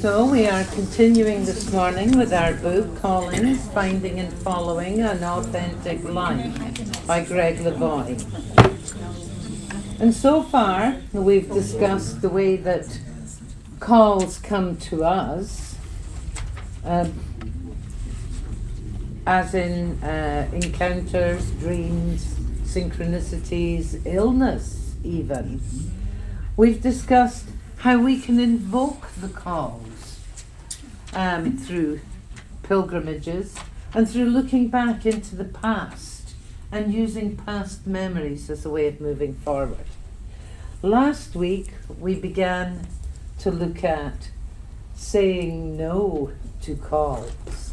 So we are continuing this morning with our book, Callings, Finding and Following an Authentic Life by Greg Lavoie. And so far, we've discussed the way that calls come to us, as in encounters, dreams, synchronicities, illness even. We've discussed how we can invoke the calls through pilgrimages and through looking back into the past and using past memories as a way of moving forward. Last week we began to look at saying no to calls.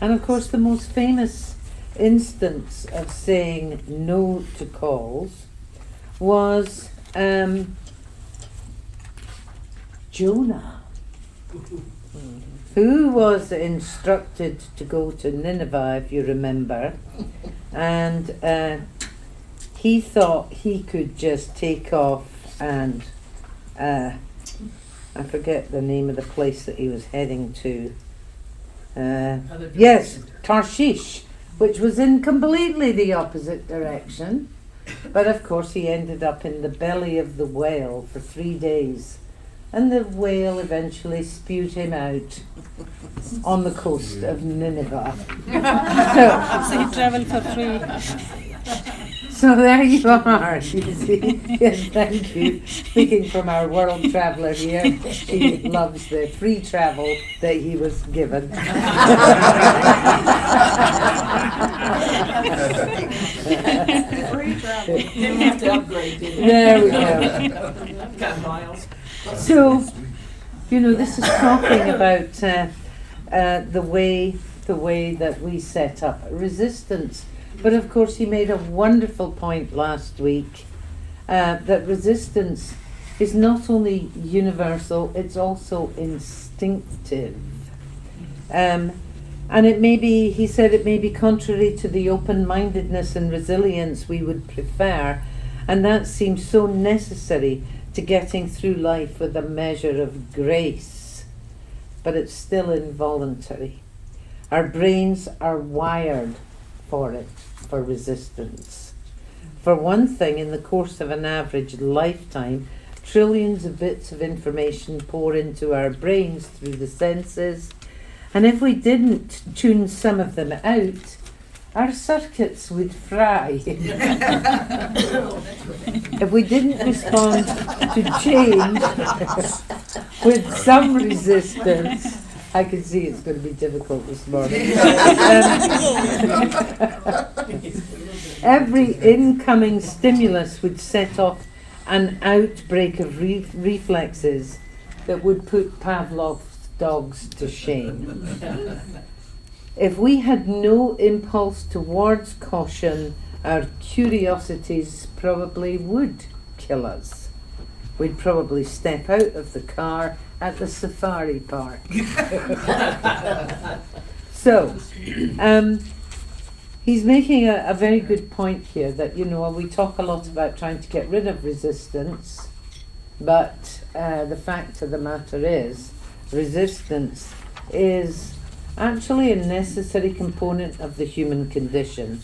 And of course the most famous instance of saying no to calls was Jonah, who was instructed to go to Nineveh, if you remember, and he thought he could just take off and I forget the name of the place that he was heading to. Yes, Tarshish, which was in completely the opposite direction. But of course he ended up in the belly of the whale for 3 days. And the whale eventually spewed him out on the coast of Nineveh. So he travelled for free. So there you are, you see. Yes, thank you. Speaking from our world traveller here, she loves the free travel that he was given. Free travel. Didn't have to upgrade, did you? There we go. Got miles. So, this is talking about the way that we set up resistance. But of course he made a wonderful point last week that resistance is not only universal, it's also instinctive. And it may be, he said, it may be contrary to the open-mindedness and resilience we would prefer, and that seems so necessary to getting through life with a measure of grace, but it's still involuntary. Our brains are wired for it, for resistance. For one thing, in the course of an average lifetime, trillions of bits of information pour into our brains through the senses, and if we didn't tune some of them out, our circuits would fry. If we didn't respond to change with some resistance, I can see it's going to be difficult this morning. Every incoming stimulus would set off an outbreak of reflexes that would put Pavlov's dogs to shame. If we had no impulse towards caution, our curiosities probably would kill us. We'd probably step out of the car at the safari park. So, he's making a very good point here that, we talk a lot about trying to get rid of resistance, but the fact of the matter is, resistance is actually a necessary component of the human condition.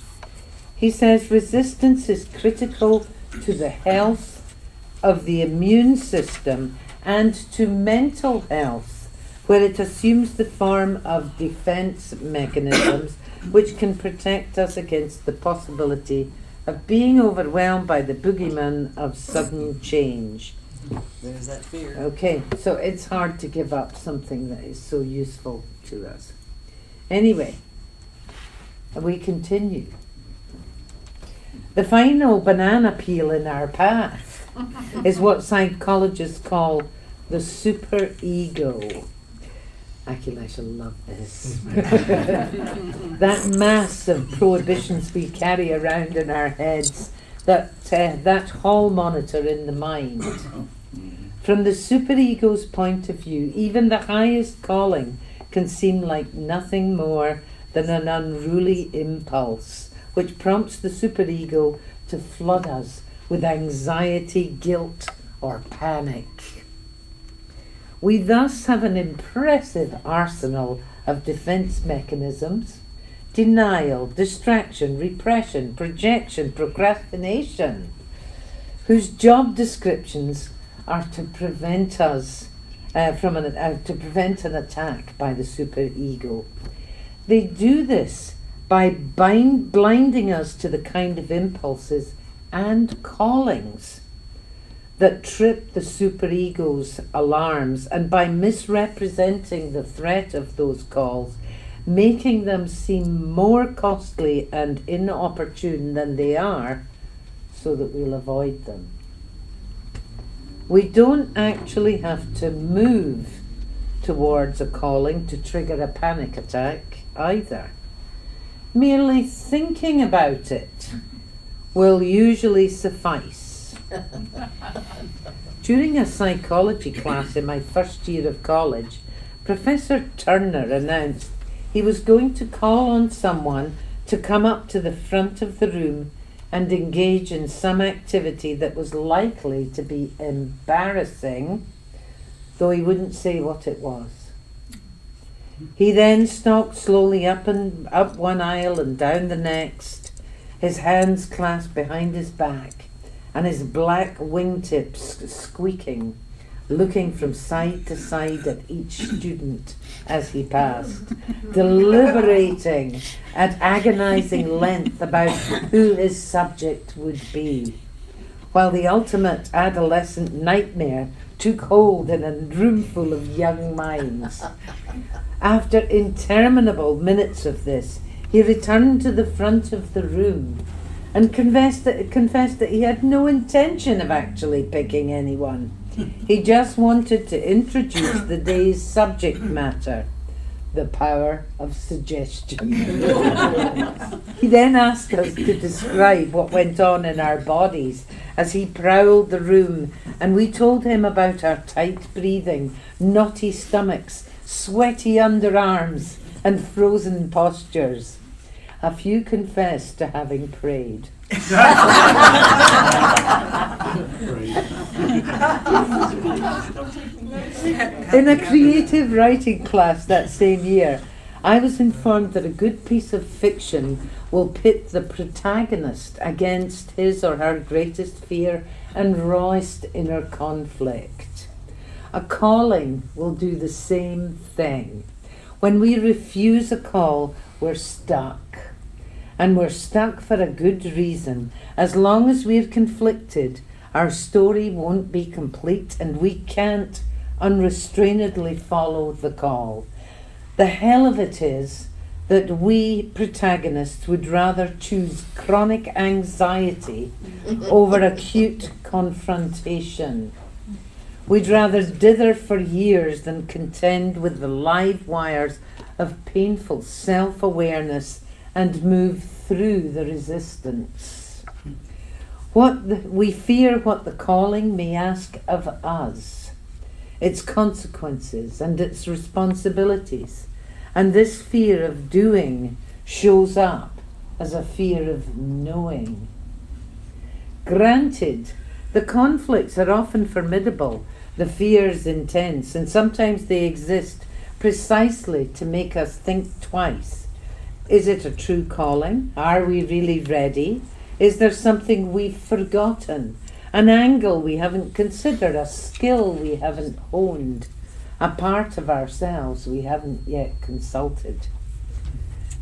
He says resistance is critical to the health of the immune system and to mental health, where it assumes the form of defense mechanisms which can protect us against the possibility of being overwhelmed by the boogeyman of sudden change. There's that fear. Okay, so it's hard to give up something that is so useful to us. Anyway, we continue. The final banana peel in our path is what psychologists call the superego. Actually, I shall love this. That mass of prohibitions we carry around in our heads, that hall monitor in the mind. From the superego's point of view, even the highest calling can seem like nothing more than an unruly impulse which prompts the superego to flood us with anxiety, guilt, or panic. We thus have an impressive arsenal of defense mechanisms: denial, distraction, repression, projection, procrastination, whose job descriptions are to prevent us to prevent an attack by the superego. They do this by blinding us to the kind of impulses and callings that trip the superego's alarms, and by misrepresenting the threat of those calls, making them seem more costly and inopportune than they are, so that we'll avoid them. We don't actually have to move towards a calling to trigger a panic attack either. Merely thinking about it will usually suffice. During a psychology class in my first year of college, Professor Turner announced he was going to call on someone to come up to the front of the room and engage in some activity that was likely to be embarrassing, though he wouldn't say what it was. He then stalked slowly up one aisle and down the next, his hands clasped behind his back and his black wingtips squeaking, looking from side to side at each student as he passed, deliberating at agonizing length about who his subject would be, while the ultimate adolescent nightmare took hold in a room full of young minds. After interminable minutes of this, he returned to the front of the room and confessed that he had no intention of actually picking anyone. He just wanted to introduce the day's subject matter, the power of suggestion. He then asked us to describe what went on in our bodies as he prowled the room, and we told him about our tight breathing, knotty stomachs, sweaty underarms, and frozen postures. A few confessed to having prayed. In a creative writing class that same year, I was informed that a good piece of fiction will pit the protagonist against his or her greatest fear and rawest inner conflict. A calling will do the same thing. When we refuse a call, we're stuck. And we're stuck for a good reason. As long as we're conflicted, our story won't be complete and we can't unrestrainedly follow the call. The hell of it is that we protagonists would rather choose chronic anxiety over acute confrontation. We'd rather dither for years than contend with the live wires of painful self-awareness and move through the resistance. We fear what the calling may ask of us, its consequences and its responsibilities, and this fear of doing shows up as a fear of knowing. Granted, the conflicts are often formidable, the fears intense, and sometimes they exist precisely to make us think twice. Is it a true calling? Are we really ready? Is there something we've forgotten? An angle we haven't considered, a skill we haven't honed, a part of ourselves we haven't yet consulted?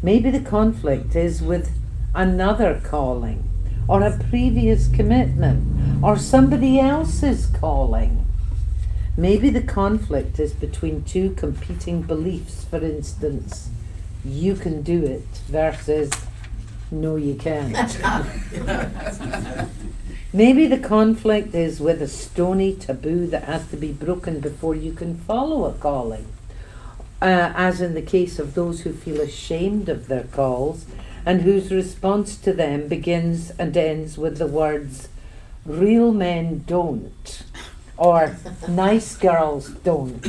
Maybe the conflict is with another calling, or a previous commitment, or somebody else's calling. Maybe the conflict is between two competing beliefs, for instance. You can do it versus no you can't. Maybe the conflict is with a stony taboo that has to be broken before you can follow a calling, as in the case of those who feel ashamed of their calls and whose response to them begins and ends with the words, "Real men don't," or "Nice girls don't."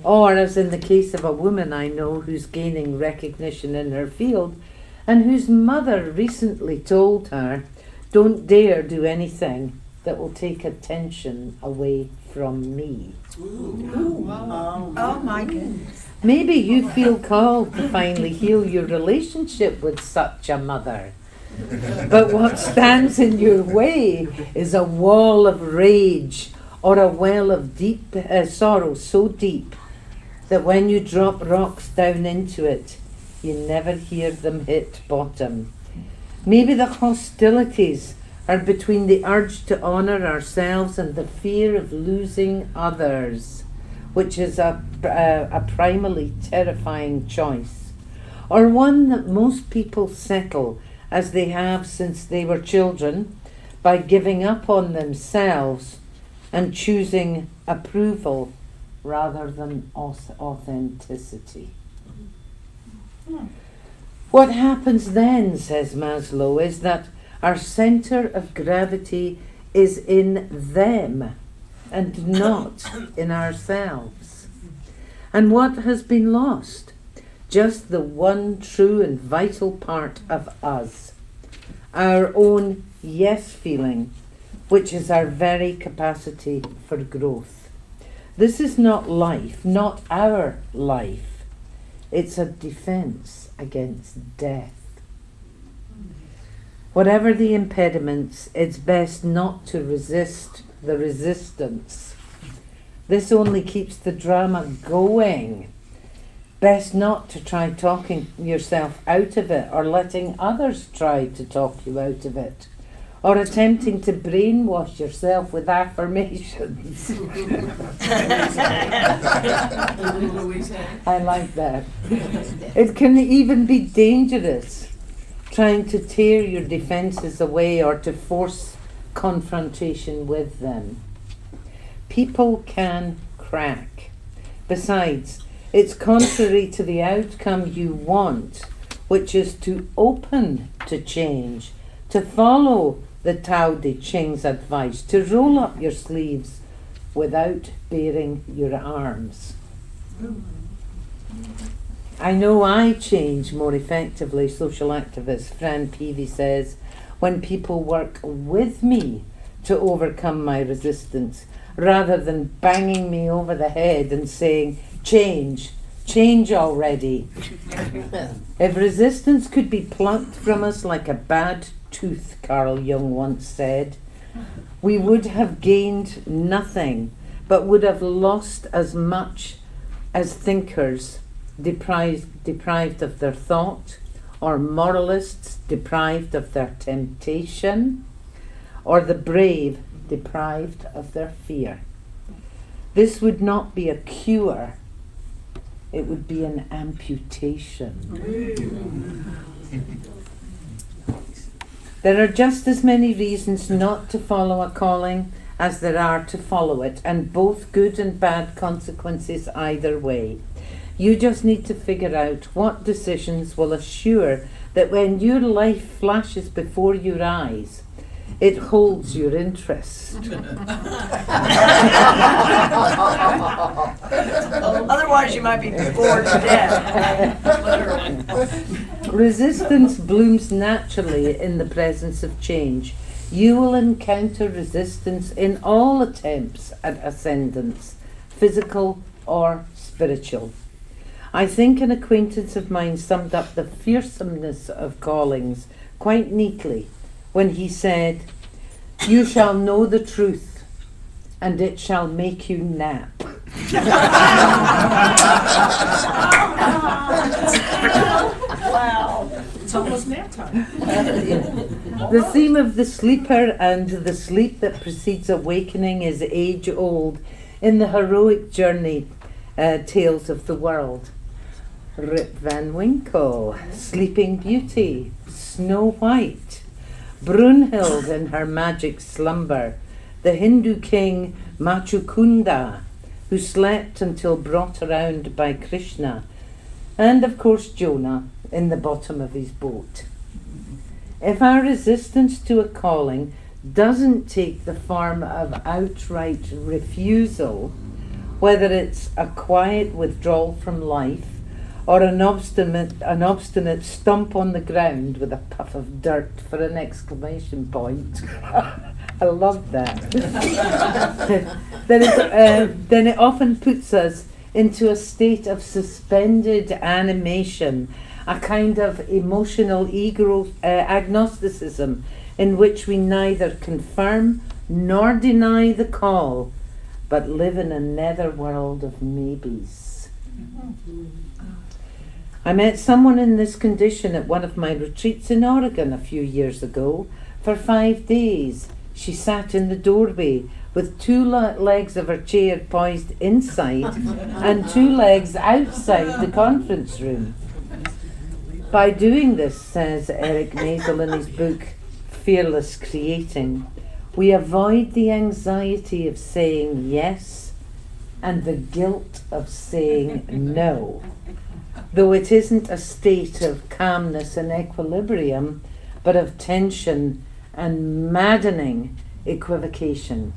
Or, as in the case of a woman I know who's gaining recognition in her field and whose mother recently told her, "Don't dare do anything that will take attention away from me. Oh my goodness. Maybe you feel called to finally heal your relationship with such a mother. But what stands in your way is a wall of rage or a well of deep sorrow so deep that when you drop rocks down into it, you never hear them hit bottom. Maybe the hostilities are between the urge to honour ourselves and the fear of losing others, which is a primally terrifying choice, or one that most people settle as they have since they were children, by giving up on themselves and choosing approval rather than authenticity. What happens then, says Maslow, is that our centre of gravity is in them and not in ourselves. And what has been lost? Just the one true and vital part of us, our own yes feeling, which is our very capacity for growth. This is not life, not our life. It's a defence against death. Whatever the impediments, it's best not to resist the resistance. This only keeps the drama going. Best not to try talking yourself out of it, or letting others try to talk you out of it, or attempting to brainwash yourself with affirmations. I like that. It can even be dangerous, trying to tear your defences away or to force confrontation with them. People can crack. Besides, it's contrary to the outcome you want, which is to open to change, to follow the Tao Te Ching's advice, to roll up your sleeves without baring your arms. I know I change more effectively, social activist Fran Peavy says, when people work with me to overcome my resistance, rather than banging me over the head and saying, change already. If resistance could be plucked from us like a bad tooth, Carl Jung once said, we would have gained nothing, but would have lost as much as thinkers deprived of their thought, or moralists deprived of their temptation, or the brave deprived of their fear. This would not be a cure, it would be an amputation. There are just as many reasons not to follow a calling as there are to follow it, and both good and bad consequences either way. You just need to figure out what decisions will assure that when your life flashes before your eyes, it holds your interest. Otherwise, you might be bored to death. Resistance blooms naturally in the presence of change. You will encounter resistance in all attempts at ascendance, physical or spiritual. I think an acquaintance of mine summed up the fearsomeness of callings quite neatly when he said, "You shall know the truth, and it shall make you nap." Wow. It's almost nap time. The theme of the sleeper and the sleep that precedes awakening is age-old in the heroic journey tales of the world. Rip Van Winkle, Sleeping Beauty, Snow White, Brunhild in her magic slumber, the Hindu king Machukunda, who slept until brought around by Krishna, and of course Jonah in the bottom of his boat. If our resistance to a calling doesn't take the form of outright refusal, whether it's a quiet withdrawal from life or an obstinate stomp on the ground with a puff of dirt for an exclamation point. I love that. then it often puts us into a state of suspended animation, a kind of emotional ego agnosticism in which we neither confirm nor deny the call, but live in a netherworld of maybes. I met someone in this condition at one of my retreats in Oregon a few years ago. For 5 days, she sat in the doorway with 2 legs of her chair poised inside and 2 legs outside the conference room. By doing this, says Eric Maisel in his book, Fearless Creating, we avoid the anxiety of saying yes and the guilt of saying no, though it isn't a state of calmness and equilibrium, but of tension and maddening equivocation.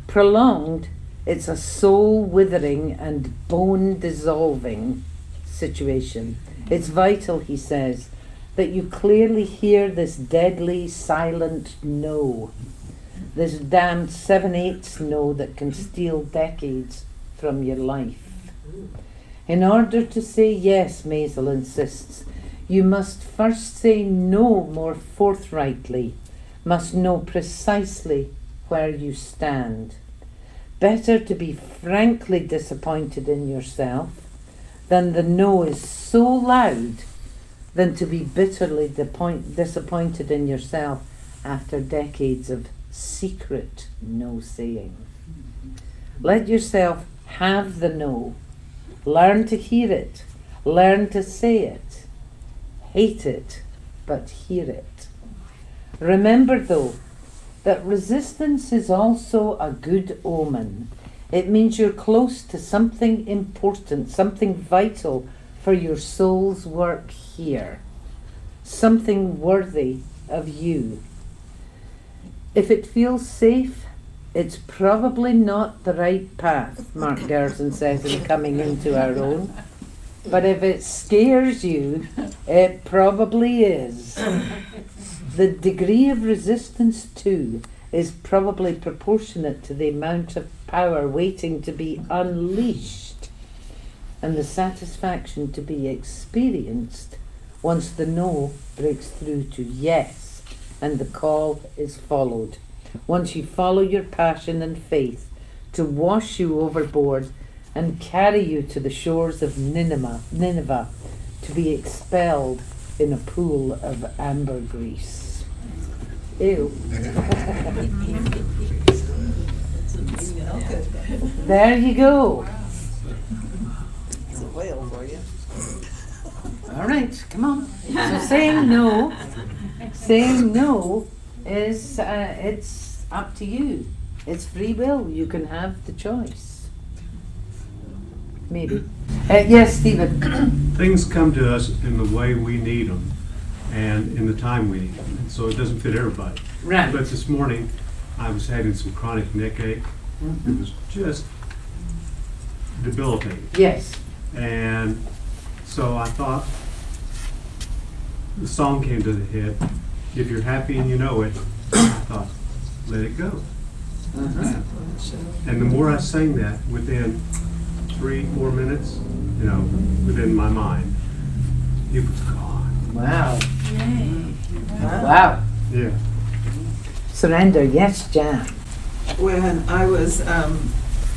Prolonged, it's a soul-withering and bone-dissolving situation. It's vital, he says, that you clearly hear this deadly, silent no, this damned 7/8 no that can steal decades from your life. In order to say yes, Maisel insists, you must first say no more forthrightly, must know precisely where you stand. Better to be frankly disappointed in yourself than the no is so loud than to be bitterly disappointed in yourself after decades of secret no saying. Let yourself have the no. Learn to hear it. Learn to say it. Hate it, but hear it. Remember, though, that resistance is also a good omen. It means you're close to something important, something vital for your soul's work here, something worthy of you. If it feels safe, it's probably not the right path, Mark Gerson says in Coming Into Our Own. But if it scares you, it probably is. The degree of resistance, too, is probably proportionate to the amount of power waiting to be unleashed and the satisfaction to be experienced once the no breaks through to yes and the call is followed. Once you follow your passion and faith to wash you overboard and carry you to the shores of Nineveh to be expelled in a pool of ambergris. Ew. There you go. It's a whale for you. All right, come on. So saying no is it's up to you. It's free will. You can have the choice. Maybe. Yes, Stephen. Things come to us in the way we need them and in the time we need them. And so it doesn't fit everybody. Right. But this morning, I was having some chronic neck ache. It was just debilitating. Yes. And so I thought, the song came to the head, if you're happy and you know it, I thought, let it go. Uh-huh. And the more I sang that, within 3-4 minutes, within my mind, it was gone. Wow. Wow. Yeah. Surrender. Yes, Jan. When I was,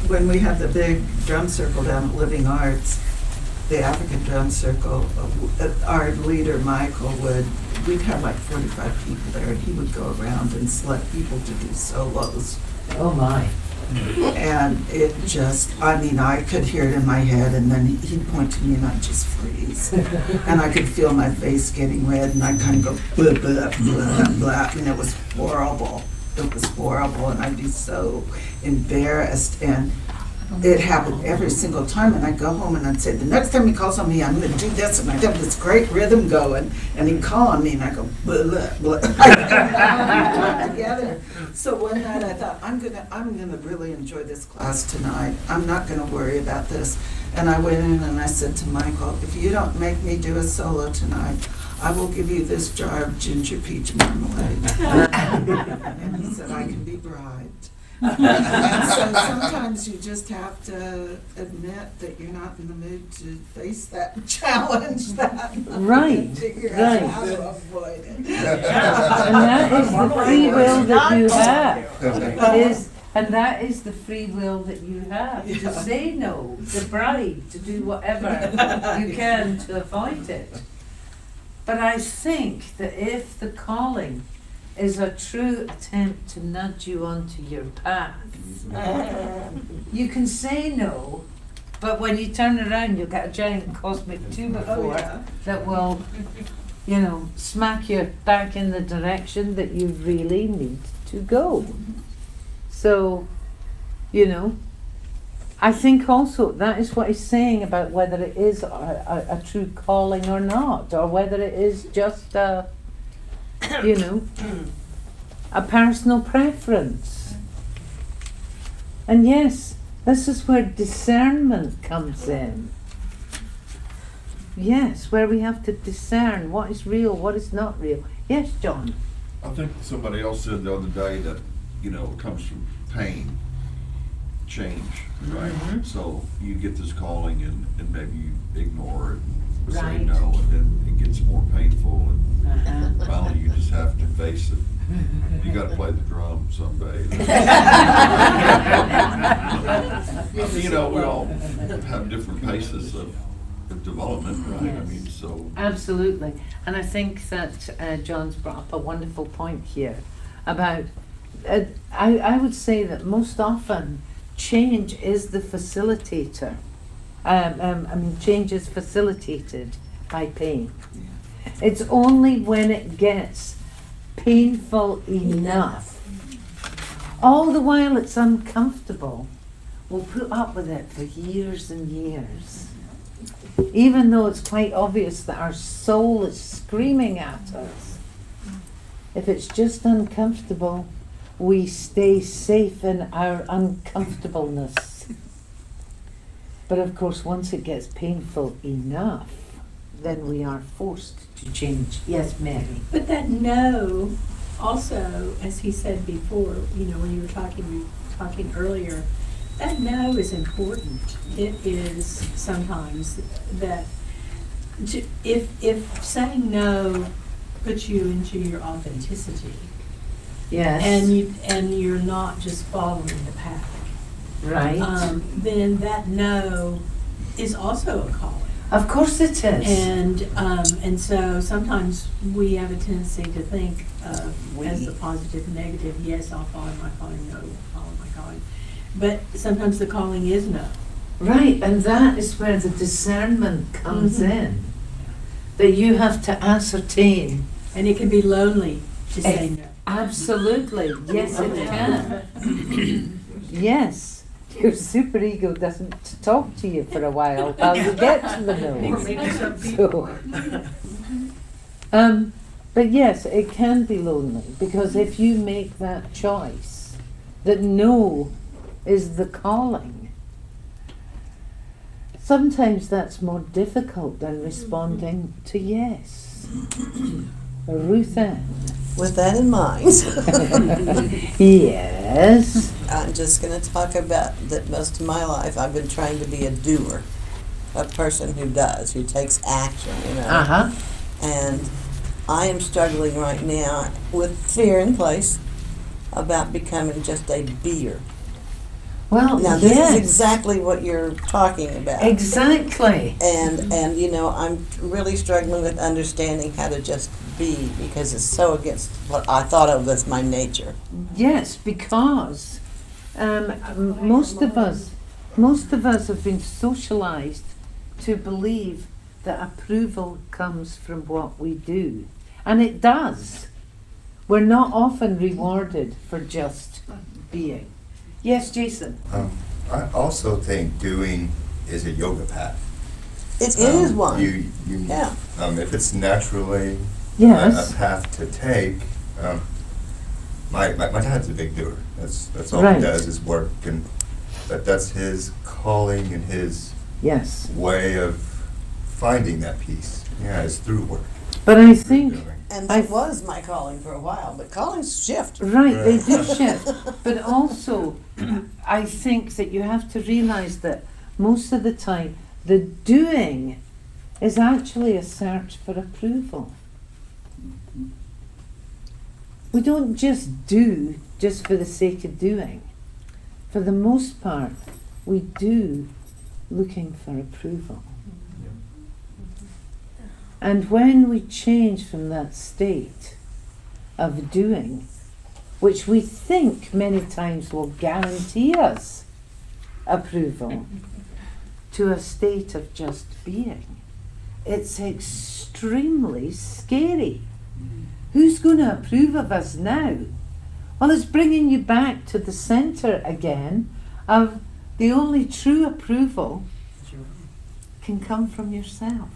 when we had the big drum circle down at Living Arts, the African drum circle, our leader, Michael, we'd have like 45 people there, and he would go around and select people to do solos. Oh my. And it just, I could hear it in my head, and then he'd point to me and I'd just freeze. And I could feel my face getting red, and I'd kind of go, blah, blah, blah, blah, and it was horrible. It was horrible, and I'd be so embarrassed, and it happened every single time, and I'd go home and I'd say, the next time he calls on me, I'm going to do this, and I'd have this great rhythm going, and he'd call on me, and I'd go, blah, blah. I couldn't put it together. So one night I thought, I'm gonna really enjoy this class tonight. I'm not gonna worry about this. And I went in and I said to Michael, if you don't make me do a solo tonight, I will give you this jar of ginger peach marmalade. And he said, I can be bribed. And so sometimes you just have to admit that you're not in the mood to face that challenge, that. Right, And figure right. out how to avoid it. And that is the free will that you have. And that is the free will that you have, Yeah. to say no, to bribe, to do whatever you can to avoid it. But I think that if the calling is a true attempt to nudge you onto your path, you can say no, but when you turn around, you'll get a giant cosmic two-by-four yeah. that will, you know, smack you back in the direction that you really need to go. So, you know, I think also that is what he's saying about whether it is a true calling or not, or whether it is just a, you know, a personal preference. And yes, this is where discernment comes in. Yes, where we have to discern what is real, what is not real. Yes, John. I think somebody else said the other day that, you know, it comes from pain, change, right? Mhm. So you get this calling and maybe you ignore it and say Right. no, and then it gets more painful, and Uh-huh. finally you just have to face it. You gotta play the drum someday. You know, we all have different paces of development, right? I Yes. mean, so. Absolutely. And I think that John's brought up a wonderful point here about, I would say that most often change is the facilitator. I mean, change is facilitated by pain. It's only when it gets painful enough, all the while it's uncomfortable, we'll put up with it for years and years. Even though it's quite obvious that our soul is screaming at us. If it's just uncomfortable, we stay safe in our uncomfortableness. But of course, once it gets painful enough, then we are forced to change. Yes, Mary. But that no, also, as he said before, you know, when you were talking earlier, that no is important. It is sometimes that if saying no puts you into your authenticity, Yes. and you're not just following the pack, right. then that no is also a calling. Of course it is. And so sometimes we have a tendency to think of as the positive and negative, yes, I'll follow my calling, no, I'll follow my calling. But sometimes the calling is no. Right, and that is where the discernment comes Mhm. in. That you have to ascertain. And it can be lonely to say no. Absolutely, yes it can. Yes, your superego doesn't talk to you for a while you get to the no. So, but yes, it can be lonely, because if you make that choice, that no is the calling, sometimes that's more difficult than responding to yes. Ruth Ann. With that in mind, Yes. I'm just going to talk about that most of my life I've been trying to be a doer, a person who does, who takes action, you know. Uh-huh. And I am struggling right now with fear in place about becoming just a beer. Well, Now, this yes. is exactly what you're talking about. Exactly. And you know, I'm really struggling with understanding how to just be, because it's so against what I thought of as my nature. Yes, because most of us have been socialized to believe that approval comes from what we do, and it does. We're not often rewarded for just being. Yes, Jason. I also think doing is a yoga path. It is one. Yeah. If it's naturally Yes. a path to take, my dad's a big doer. That's all Right. he does is work, and that's his calling and his Yes. way of finding that peace. Yeah, is through work. But I through think doing. And I- that was my calling for a while, but callings shift. Right, they do shift. But also, I think that you have to realise that most of the time, the doing is actually a search for approval. We don't just do just for the sake of doing. For the most part, we do looking for approval. And when we change from that state of doing, which we think many times will guarantee us approval, to a state of just being, it's extremely scary. Who's going to approve of us now? Well, it's bringing you back to the centre again of the only true approval can come from yourself.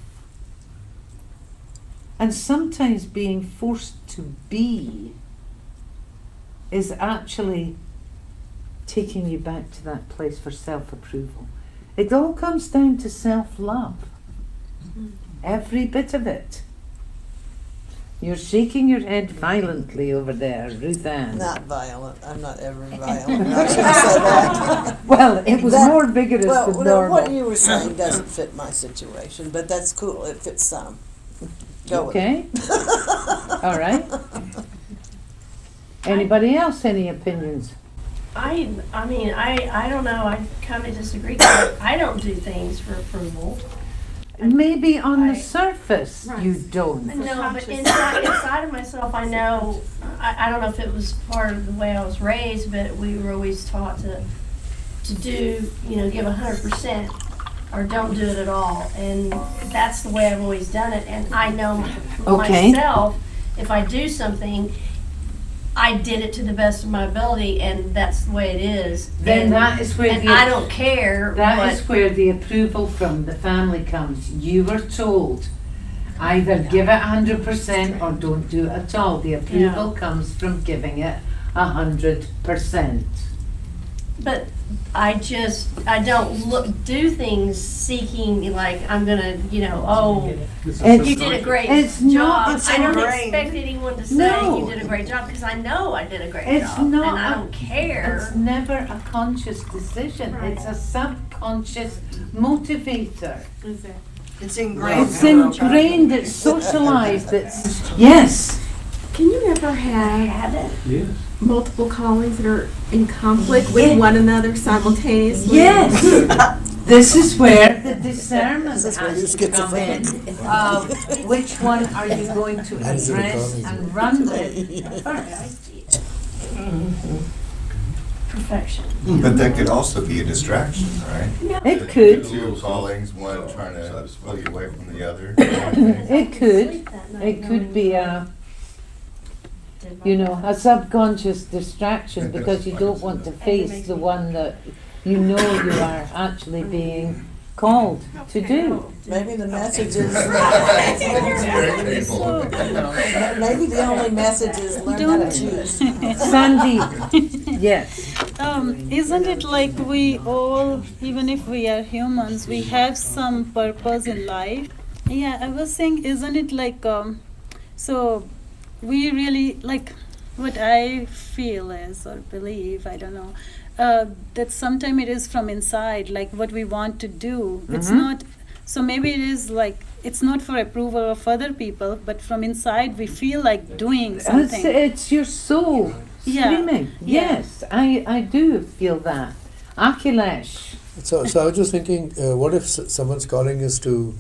And sometimes being forced to be is actually taking you back to that place for self-approval. It all comes down to self-love. Every bit of it. You're shaking your head violently over there, Ruth Ann. Not violent. I'm not ever violent. I shouldn't say that. Well, it was That- more vigorous Well, than no, normal. what you were saying doesn't fit my situation, but that's cool. It fits some. Go with it. Okay. All right. Anybody else? Any opinions? I mean, I don't know, I kind of disagree. I don't do things for approval. Maybe on the Right. surface you don't. No, but inside of myself, I know, I don't know if it was part of the way I was raised, but we were always taught to do, give 100% or don't do it at all. And that's the way I've always done it. And I know Okay. myself, if I do something, I did it to the best of my ability, and that's the way it is. Then And- that is where and the I don't care that what. is where the approval from the family comes. You were told either give it 100% or don't do it at all. The approval comes from giving it 100%. But I don't do things seeking like I'm gonna, This is It's- you did a great It's job. not- it's I don't ingrained. expect anyone to say No. you did a great job because I know I did a great It's job, not and I a- don't care. It's never a conscious decision. Right. It's a subconscious motivator. It's ingrained. It's ingrained, it's socialized, it's, yes. Can you ever have Yes. multiple callings that are in conflict with one another simultaneously? Yes. This is where the discernment This is where has you're to come in. Which one are you going to That is the address calling. and run with first? Perfection. But that could also be a distraction, right? It could, Two callings, one trying to pull you away from the other. it could. It could be a subconscious distraction because you don't want to face the one that you know you are actually being called to do. Maybe the message is, Very painful. maybe the only message is learn how to choose. Sandy, yes. Isn't it like we all, even if we are humans, we have some purpose in life? Yeah, I was saying, isn't it like, so we really, like, what I feel is, or believe, I don't know, that sometimes it is from inside, like what we want to do. It's not, so maybe it is like, it's not for approval of other people, but from inside we feel like doing something. It's your soul Yeah. screaming. Yeah. Yes, I do feel that. Akhilesh. So I was just thinking, what if someone's calling us to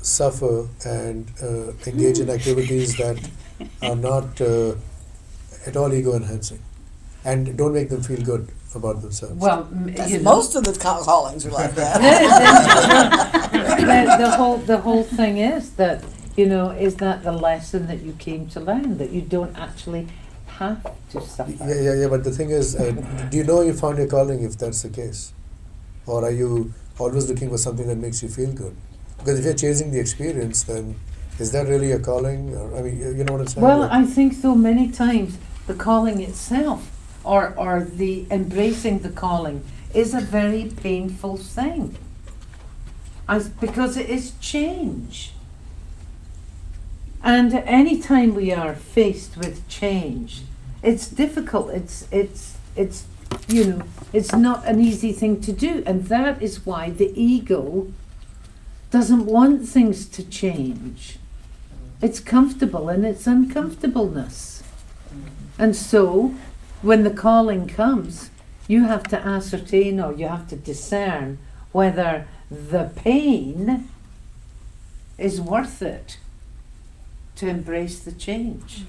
suffer and engage in activities that are not at all ego enhancing and don't make them feel good about themselves? Well, Most of the callings are like that. the whole thing is that, is that the lesson that you came to learn, that you don't actually have to suffer. Yeah. But the thing is, do you know you found your calling if that's the case? Or are you always looking for something that makes you feel good? Because if you're chasing the experience, then is that really a calling? Or, I mean, you know what I'm saying? Well, I think though many times the calling itself or the embracing the calling is a very painful thing. Because it is change. And any time we are faced with change, it's difficult. It's you know, it's not an easy thing to do, and that is why the ego doesn't want things to change. It's comfortable in its uncomfortableness. And so, when the calling comes, you have to ascertain, or you have to discern whether the pain is worth it to embrace the change.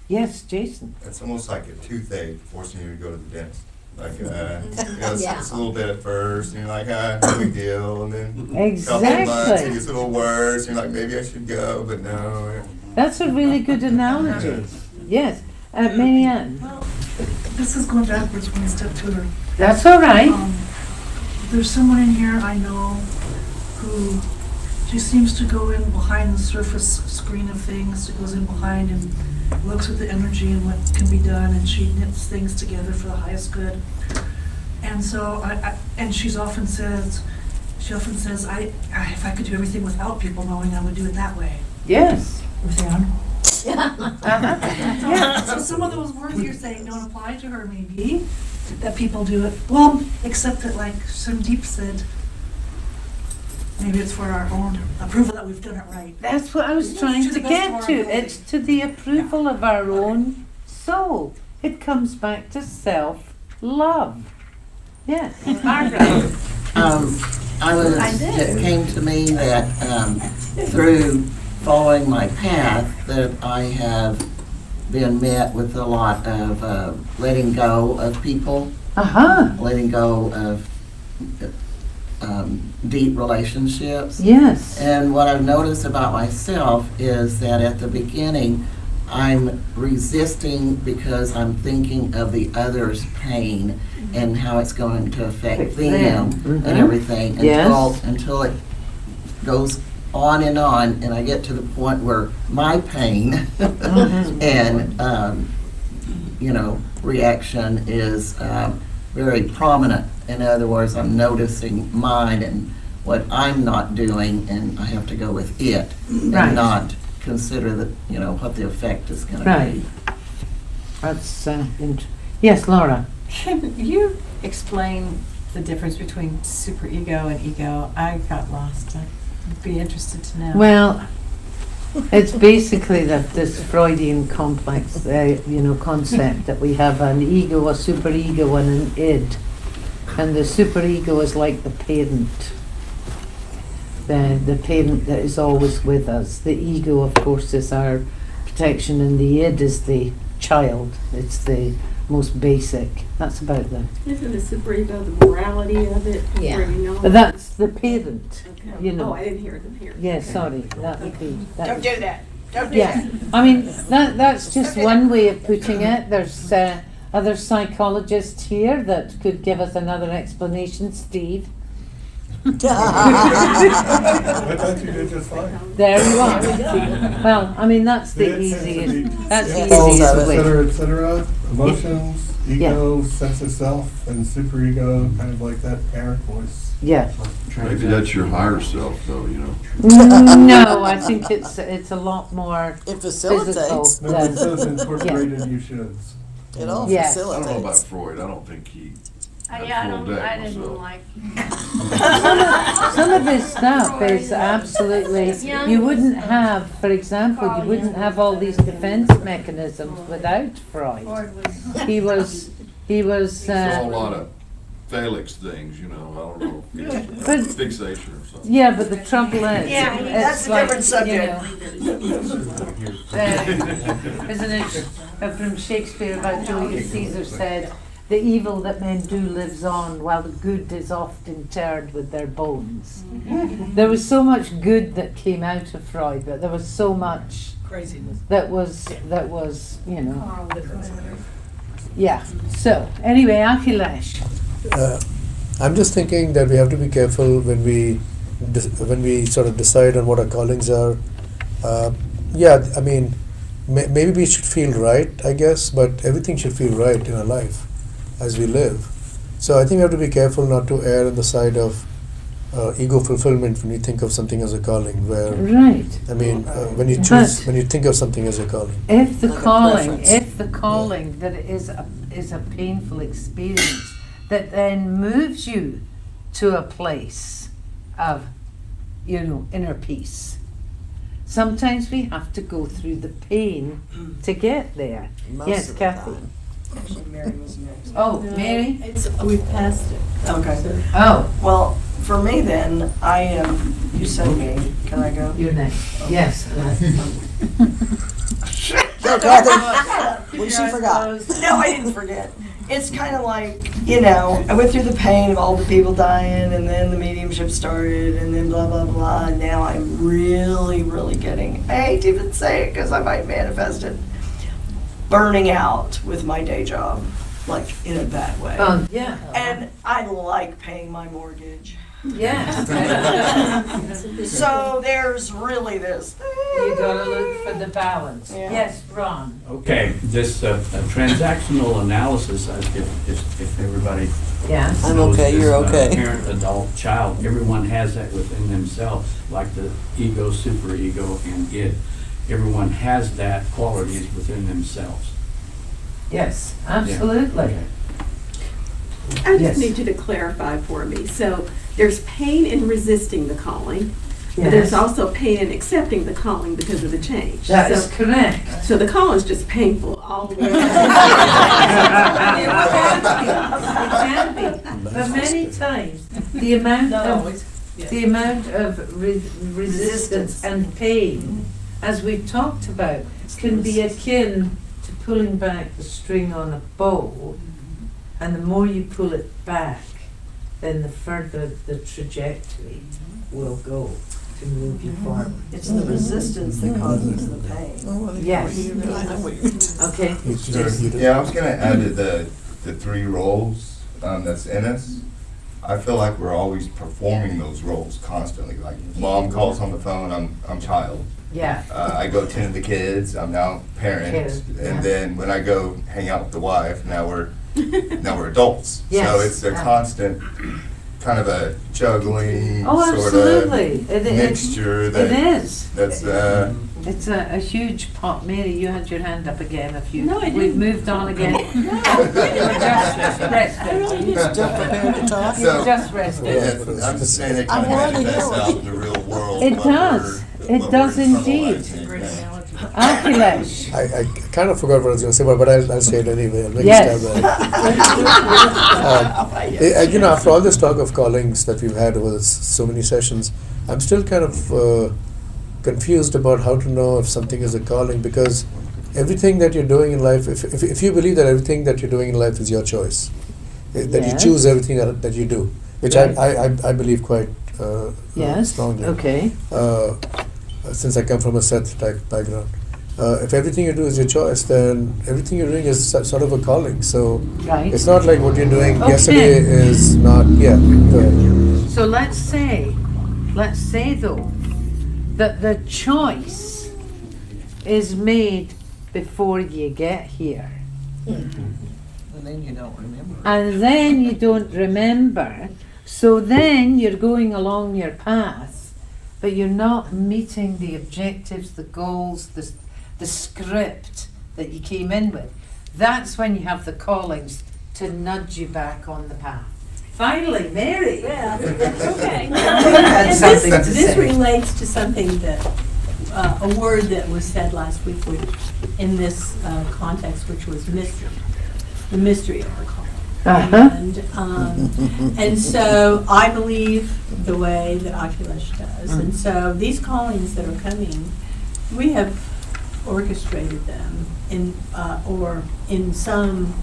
Yes, Jason. It's almost like a toothache forcing you to go to the dentist. Like, you know, it's a little bit at first, and you're like, no big deal, and then a couple of months, it gets a little worse, and you're like, maybe I should go, but no. That's a really good analogy. Yes. Marianne. Well, this is going backwards one step to her. That's all right. There's someone in here I know who, she seems to go in behind the surface screen of things. She goes in behind and looks at the energy and what can be done, and she knits things together for the highest good. And so, and she often says, if I could do everything without people knowing, I would do it that way. Yes. So some of those words you're saying don't apply to her, maybe, that people do it. Well, except that, like Sandeep said, maybe it's for our own approval that we've done it right. That's what I was trying to get to. It's to the approval of our own soul. It comes back to self-love. Yes, Margaret. It came to me that through following my path that I have been met with a lot of letting go of people, letting go of deep relationships. Yes. And what I've noticed about myself is that at the beginning, I'm resisting because I'm thinking of the other's pain and how it's going to affect them and everything until it goes on, and I get to the point where my pain and reaction is very prominent. In other words, I'm noticing mine and what I'm not doing, and I have to go with it and not consider that what the effect is going to be. That's yes, Laura. Can you explain the difference between superego and ego? I got lost. I'd be interested to know. Well, it's basically this Freudian complex, concept that we have an ego, a superego, and an id. And the superego is like the parent, the parent that is always with us. The ego, of course, is our protection, and the id is the child. It's the most basic. That's about them. Isn't the superego the morality of it? Yeah. But that's the parent. Okay. Oh, I didn't hear the parent. Yeah, sorry. That would be. Don't do that. Don't do that. I mean, that's just one way of putting it. There's other psychologists here that could give us another explanation. Steve. I thought you did just fine. There you are. Well, I mean, that's the easiest. That's the easiest way. Et cetera, emotions, ego, sense of self, and superego, kind of like that parent voice. Yeah. Maybe that's your higher self, though, No, I think it's a lot more. It facilitates. No, it says incorporated you shoulds. It all Yes. facilitates. I don't know about Freud. I don't think he. I didn't like. Some of this stuff is absolutely. You wouldn't have, for example, you wouldn't have all these defense mechanisms without Freud. He was. It's all a lot of Felix things, I don't know. But- Fixation or something. Yeah, but the trouble is, Yeah, that's a different subject. Isn't it from Shakespeare about Julius Caesar said, the evil that men do lives on, while the good is oft interred with their bones. There was so much good that came out of Freud, but there was so much Craziness. that was, yeah. So, anyway, Akhilesh. I'm just thinking that we have to be careful when we sort of decide on what our callings are. I mean, maybe we should feel right, I guess, but everything should feel right in our life as we live. So I think we have to be careful not to err on the side of ego fulfillment when you think of something as a calling. Where Right. I mean, when you But- choose, when you think of something as a calling. If the Like a calling, preference. if the calling that is a painful experience that then moves you to a place of, inner peace. Sometimes we have to go through the pain to get there. Most Yes, of the Kathy. time. Actually, Mary was next. Oh, No, Mary? We've passed it. Okay. So- Oh, Well, for me then, I am, you said me, can I go? you're next. Yes. Go, Kathy. When she forgot. No, I didn't forget. It's kind of like, I went through the pain of all the people dying, and then the mediumship started, and then blah, blah, blah, and now I'm really, really getting, I hate to even say it because I might manifest it, burning out with my day job, like in a bad way. Yeah. And I like paying my mortgage. Yes. So there's really this. You gotta look for the balance. Yeah. Yes, Ron. Okay, this transactional analysis, if everybody Yes. I'm knows okay, this, you're okay. Parent, adult, child, everyone has that within themselves, like the ego, superego, and id. Everyone has that qualities within themselves. Yes, absolutely. Okay. I just Yes. need you to clarify for me. So there's pain in resisting the calling, but Yes. there's also pain in accepting the calling because of the change. That so, is correct. so the calling is just painful all the way. It can be, but many times the amount of resistance and pain, as we've talked about, can be akin to pulling back the string on a bow, and the more you pull it back, then the further the trajectory will go to move you forward. It's the resistance that causes the pain. Yes. Okay. Yeah, I was gonna add to the three roles that's in us. I feel like we're always performing those roles constantly. Like mom calls on the phone, I'm child. Yeah. I go tend to the kids, I'm now parent. Kid, yeah. And then when I go hang out with the wife, now we're adults. So Yes. it's a constant kind of a juggling Oh, sort absolutely. of mixture It that is. that's It's a huge pot. Mary, you had your hand up again. No, I We've didn't. moved on again. You were just resting. You Still prepared to talk? were just resting. yeah, I'm just saying it kind of I'm already manifests here. out in the real world. It what does. we're- It what does we're indeed. internalizing. Akhilesh. I kind of forgot what I was going to say, but I'll say it anyway. I'll make Yes. a stab at it. After all this talk of callings that we've had over so many sessions, I'm still kind of confused about how to know if something is a calling, because everything that you're doing in life, if you believe that everything that you're doing in life is your choice, that you Yes. choose everything that you do, which Right. I believe quite Yes. strongly. Okay. Since I come from a Seth type background. If everything you do is your choice, then everything you're doing is sort of a calling. So Right. it's not like what you're doing Okay. yesterday is not, yeah. Go ahead. So let's say though, that the choice is made before you get here. And then you don't remember. And then you don't remember. So then you're going along your path, but you're not meeting the objectives, the goals, the script that you came in with. That's when you have the callings to nudge you back on the path. Finally, Mary. Yeah, okay. had And something to this say. relates to something that, a word that was said last week in this context, which was mystery, the mystery of the calling. Uh-huh. And so I believe the way that Akhilesh does. And so these callings that are coming, we have orchestrated them or in some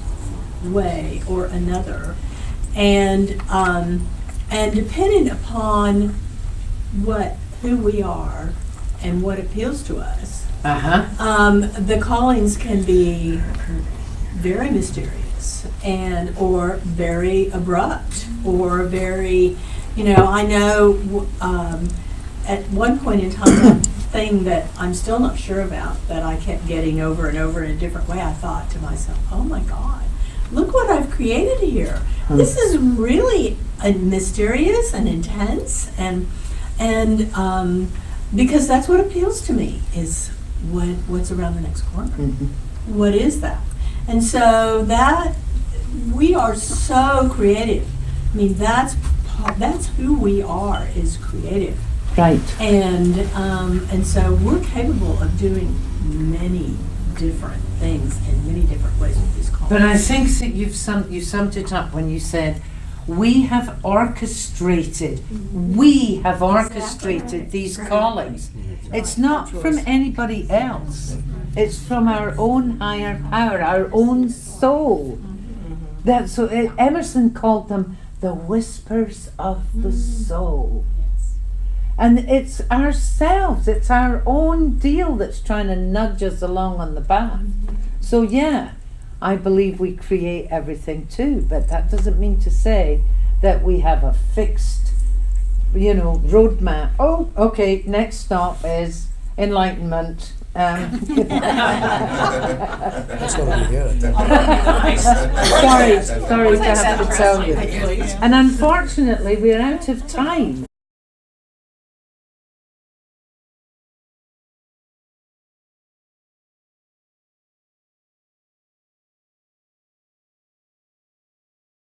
way or another. And depending upon who we are and what appeals to us, the callings can be very mysterious or very abrupt or very, I know at one point in time, that thing that I'm still not sure about that I kept getting over and over in a different way, I thought to myself, oh my God, look what I've created here. This is really mysterious and intense, and because that's what appeals to me is what's around the next corner. What is that? And so that we are so creative. I mean, that's who we are, is creative. Right. And so we're capable of doing many different things in many different ways with these calls. But I think that you summed it up when you said, we have orchestrated these callings. It's not from anybody else. It's from our own higher power, our own soul. So Emerson called them the whispers of the soul. And it's ourselves, it's our own deal that's trying to nudge us along on the path. So yeah, I believe we create everything too, but that doesn't mean to say that we have a fixed, roadmap. Oh, okay, next stop is enlightenment. That's not over here. Sorry to have to tell you. And unfortunately, we're out of time.